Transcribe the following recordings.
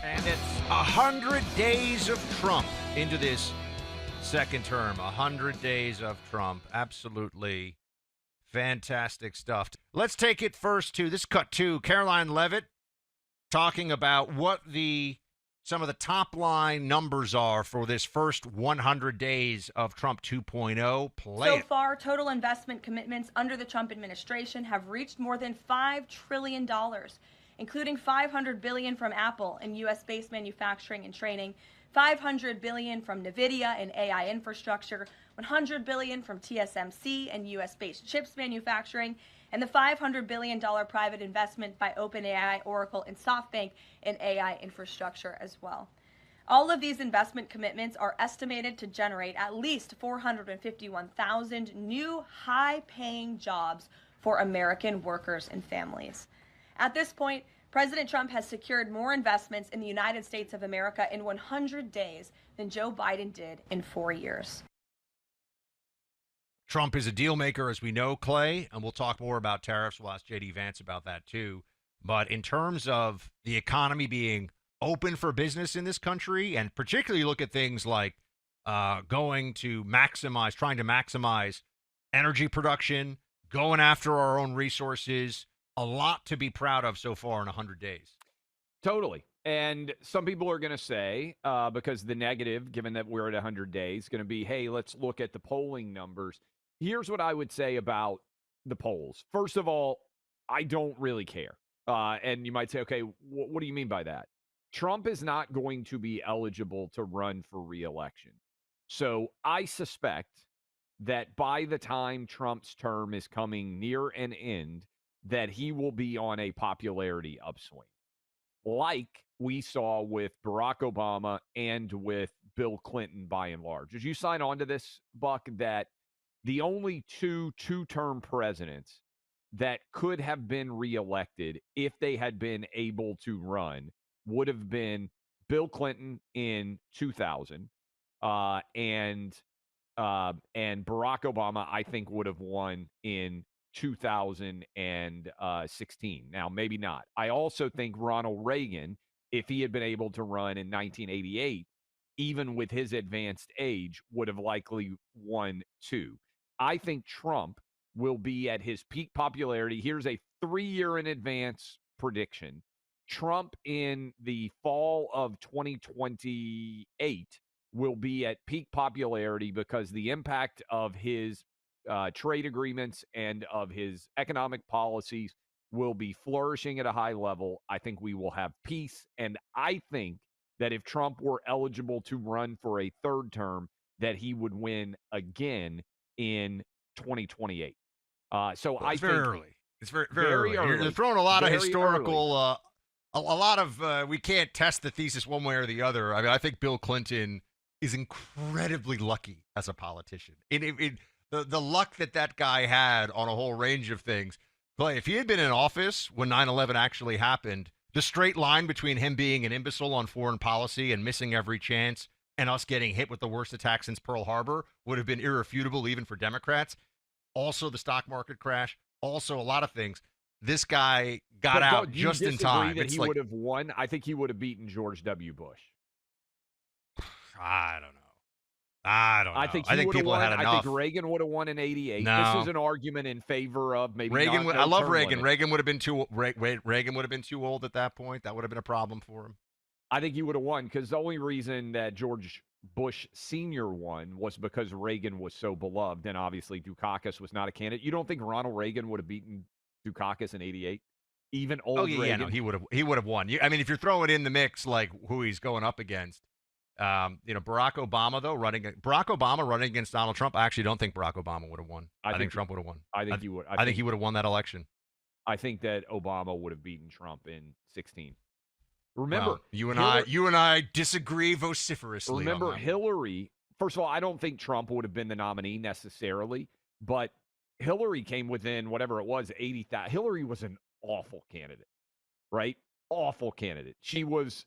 And it's 100 days of Trump into this second term. 100 days of Trump. Absolutely fantastic stuff. Let's take it first to this cut to Caroline Levitt talking about what some of the top line numbers are for this first 100 days of Trump 2.0. So far, total investment commitments under the Trump administration have reached more than $5 trillion, including $500 billion from Apple in U.S.-based manufacturing and training, $500 billion from NVIDIA and AI infrastructure, $100 billion from TSMC and U.S.-based chips manufacturing, and the $500 billion private investment by OpenAI, Oracle, and SoftBank in AI infrastructure as well. All of these investment commitments are estimated to generate at least 451,000 new high-paying jobs for American workers and families. At this point, President Trump has secured more investments in the United States of America in 100 days than Joe Biden did in 4 years. Trump is a deal maker, as we know, Clay, and we'll talk more about tariffs. We'll ask J.D. Vance about that, too. But in terms of the economy being open for business in this country, and particularly look at things like trying to maximize energy production, going after our own resources, a lot to be proud of so far in 100 days. Totally. And some people are going to say, because the negative, given that we're at 100 days, going to be, hey, let's look at the polling numbers. Here's what I would say about the polls. First of all, I don't really care. And you might say, okay, what do you mean by that? Trump is not going to be eligible to run for re-election. So I suspect that by the time Trump's term is coming near an end, that he will be on a popularity upswing, like we saw with Barack Obama and with Bill Clinton by and large. Did you sign on to this, Buck, that the only two-term presidents that could have been reelected if they had been able to run would have been Bill Clinton in 2000 and Barack Obama, I think, would have won in 2016. Now, maybe not. I also think Ronald Reagan, if he had been able to run in 1988, even with his advanced age, would have likely won too. I think Trump will be at his peak popularity. Here's a 3-year in advance prediction. Trump in the fall of 2028 will be at peak popularity because the impact of his trade agreements and of his economic policies will be flourishing at a high level. I think we will have peace. And I think that if Trump were eligible to run for a third term, that he would win again in 2028. So I it's think very early. It's very very early. early. You're throwing a lot of historical, early. A lot of, we can't test the thesis one way or the other. I mean, I think Bill Clinton is incredibly lucky as a politician. The luck that guy had on a whole range of things. Clay, if he had been in office when 9/11 actually happened, the straight line between him being an imbecile on foreign policy and missing every chance and us getting hit with the worst attack since Pearl Harbor would have been irrefutable even for Democrats. Also, the stock market crash. Also, a lot of things. This guy got out just in time. That he would have won. I think he would have beaten George W. Bush. I don't know. I think people won. had enough. I think Reagan would have won in '88. No. This is an argument in favor of maybe Reagan. Not, I love Reagan. limit. Reagan would have been too. Reagan would have been too old at that point. That would have been a problem for him. I think he would have won because the only reason that George Bush Sr. won was because Reagan was so beloved, and obviously Dukakis was not a candidate. You don't think Ronald Reagan would have beaten Dukakis in '88? Even old Reagan? Yeah, no, he would have won. I mean, if you're throwing in the mix like who he's going up against, Barack Obama running against Donald Trump. I actually don't think Barack Obama would have won. I think Trump would have won. I think he would. I think he would have won that election. I think that Obama would have beaten Trump in 2016. Remember, well, you and I disagree vociferously. Remember, Hillary. First of all, I don't think Trump would have been the nominee necessarily, but Hillary came within whatever it was, 80,000. Hillary was an awful candidate, right? Awful candidate. She was.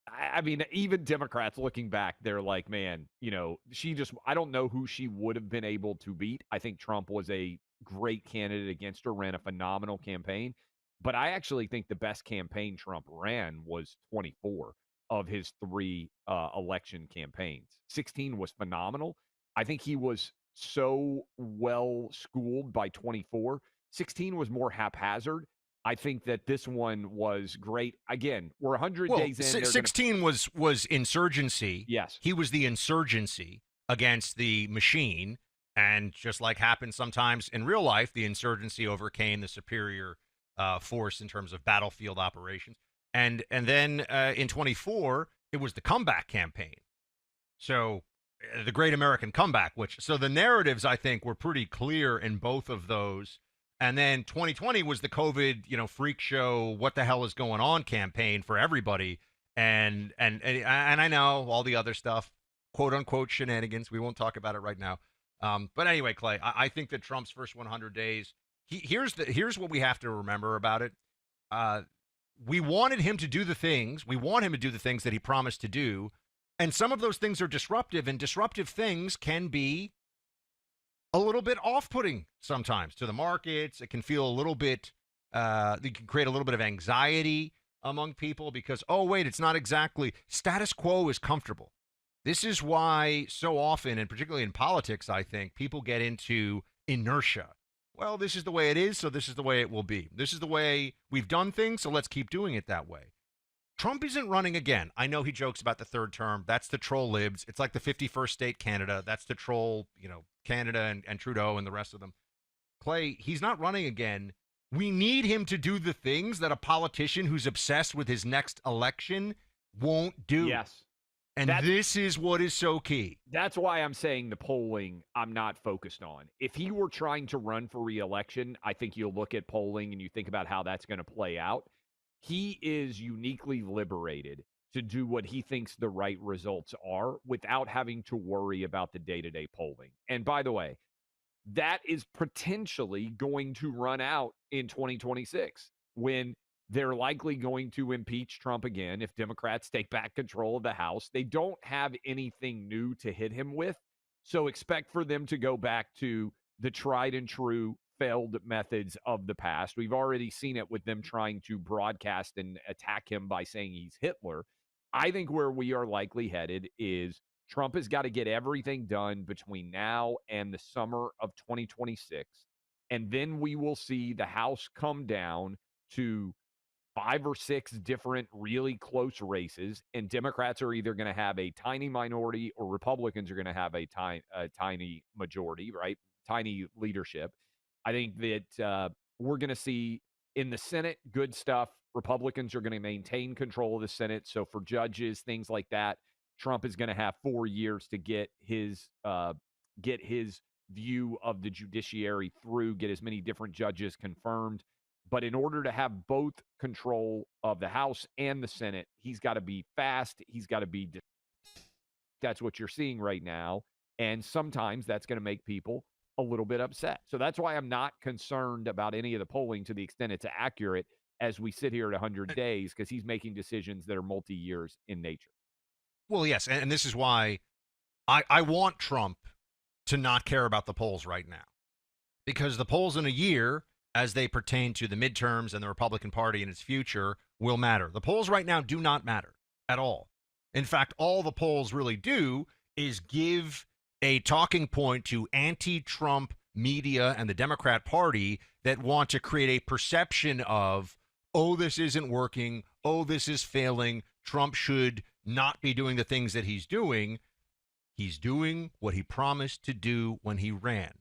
I mean, even Democrats looking back, they're like, man, I don't know who she would have been able to beat. I think Trump was a great candidate against her, ran a phenomenal campaign. But I actually think the best campaign Trump ran was 24. of his 3 election campaigns. 16 was phenomenal. I think he was so well schooled by 24. 16 was more haphazard. I think that this one was great. Again, we're 100 Well, days in. 16 was insurgency. Yes. He was the insurgency against the machine. And just like happens sometimes in real life, the insurgency overcame the superior force in terms of battlefield operations. And then in 24, it was the comeback campaign. So the Great American Comeback, so the narratives, I think, were pretty clear in both of those. And then 2020 was the COVID, freak show, what the hell is going on campaign for everybody. And I know all the other stuff, quote unquote shenanigans. We won't talk about it right now. But anyway, Clay, I think that Trump's first 100 days, here's what we have to remember about it. We wanted him to do the things. We want him to do the things that he promised to do. And some of those things are disruptive, and disruptive things can be a little bit off-putting sometimes to the markets. It can feel a little bit, it can create a little bit of anxiety among people because, oh, wait, it's not exactly, status quo is comfortable. This is why so often, and particularly in politics, I think, people get into inertia. Well, this is the way it is, so this is the way it will be. This is the way we've done things, so let's keep doing it that way. Trump isn't running again. I know he jokes about the third term. That's the troll libs. It's like the 51st state Canada. That's the troll, Canada and Trudeau and the rest of them. Clay, he's not running again. We need him to do the things that a politician who's obsessed with his next election won't do. Yes. And this is what is so key. That's why I'm saying the polling I'm not focused on. If he were trying to run for re-election, I think you'll look at polling and you think about how that's going to play out. He is uniquely liberated to do what he thinks the right results are without having to worry about the day-to-day polling. And by the way, that is potentially going to run out in 2026 when they're likely going to impeach Trump again if Democrats take back control of the House. They don't have anything new to hit him with, so expect for them to go back to the tried and true failed methods of the past. We've already seen it with them trying to broadcast and attack him by saying he's Hitler. I think where we are likely headed is Trump has got to get everything done between now and the summer of 2026. And then we will see the House come down to 5 or 6 different really close races, and Democrats are either going to have a tiny minority or Republicans are going to have a tiny majority, right? Tiny leadership. I think that we're going to see in the Senate good stuff. Republicans are going to maintain control of the Senate. So for judges, things like that, Trump is going to have 4 years to get his view of the judiciary through, get as many different judges confirmed. But in order to have both control of the House and the Senate, he's got to be fast. He's got to be. That's what you're seeing right now. And sometimes that's going to make people a little bit upset. So that's why I'm not concerned about any of the polling to the extent it's accurate as we sit here at 100 days, because he's making decisions that are multi-years in nature. Well, yes. And this is why I want Trump to not care about the polls right now, because the polls in a year, as they pertain to the midterms and the Republican Party and its future, will matter. The polls right now do not matter at all. In fact, all the polls really do is give a talking point to anti-Trump media and the Democrat Party that want to create a perception of, oh, this isn't working, oh, this is failing, Trump should not be doing the things that he's doing. He's doing what he promised to do when he ran.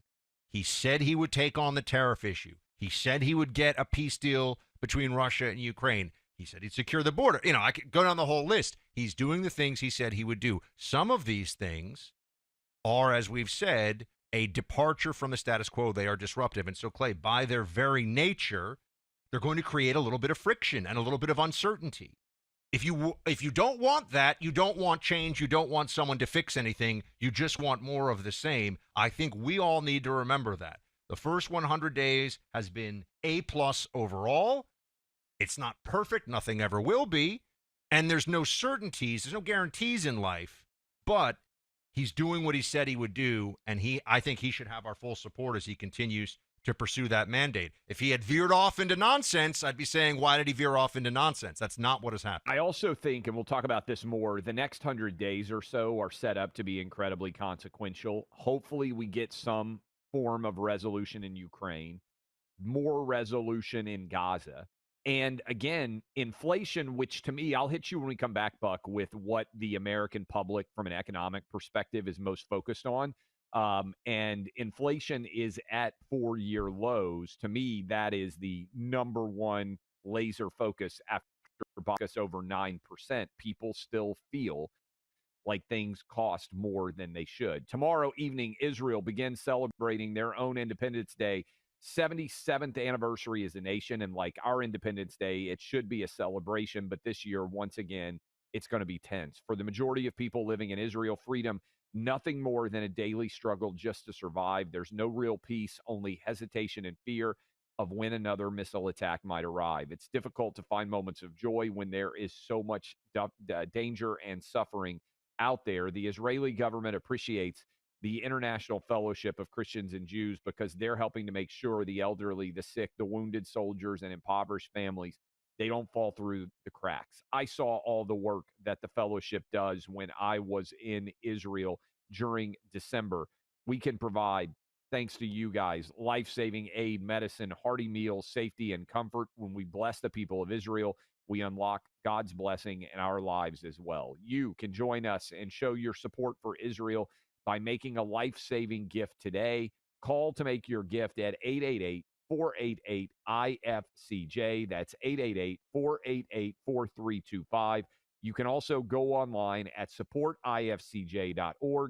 He said he would take on the tariff issue. He said he would get a peace deal between Russia and Ukraine. He said he'd secure the border. I could go down the whole list. He's doing the things he said he would do. Some of these things are, as we've said, a departure from the status quo. They are disruptive. And so, Clay, by their very nature, they're going to create a little bit of friction and a little bit of uncertainty. If you don't want that, you don't want change, you don't want someone to fix anything, you just want more of the same. I think we all need to remember that. The first 100 days has been A+ overall. It's not perfect. Nothing ever will be. And there's no certainties. There's no guarantees in life. But he's doing what he said he would do. And I think he should have our full support as he continues to pursue that mandate. If he had veered off into nonsense, I'd be saying, why did he veer off into nonsense? That's not what has happened. I also think, and we'll talk about this more, the next 100 days or so are set up to be incredibly consequential. Hopefully, we get some form of resolution in Ukraine, more resolution in Gaza. And again, inflation, which to me, I'll hit you when we come back, Buck, with what the American public from an economic perspective is most focused on. And inflation is at 4-year lows. To me, that is the number one laser focus after us over 9%. People still feel like things cost more than they should. Tomorrow evening, Israel begins celebrating their own Independence Day. 77th anniversary as a nation. And like our Independence Day, it should be a celebration. But this year, once again, it's going to be tense. For the majority of people living in Israel, freedom, nothing more than a daily struggle just to survive. There's no real peace, only hesitation and fear of when another missile attack might arrive. It's difficult to find moments of joy when there is so much danger and suffering out there. The Israeli government appreciates the International Fellowship of Christians and Jews because they're helping to make sure the elderly, the sick, the wounded soldiers, and impoverished families, they don't fall through the cracks. I saw all the work that the fellowship does when I was in Israel during December. We can provide, thanks to you guys, life-saving aid, medicine, hearty meals, safety, and comfort. When we bless the people of Israel, we unlock God's blessing in our lives as well. You can join us and show your support for Israel by making a life-saving gift today. Call to make your gift at 888-488-IFCJ. That's 888-488-4325. You can also go online at supportifcj.org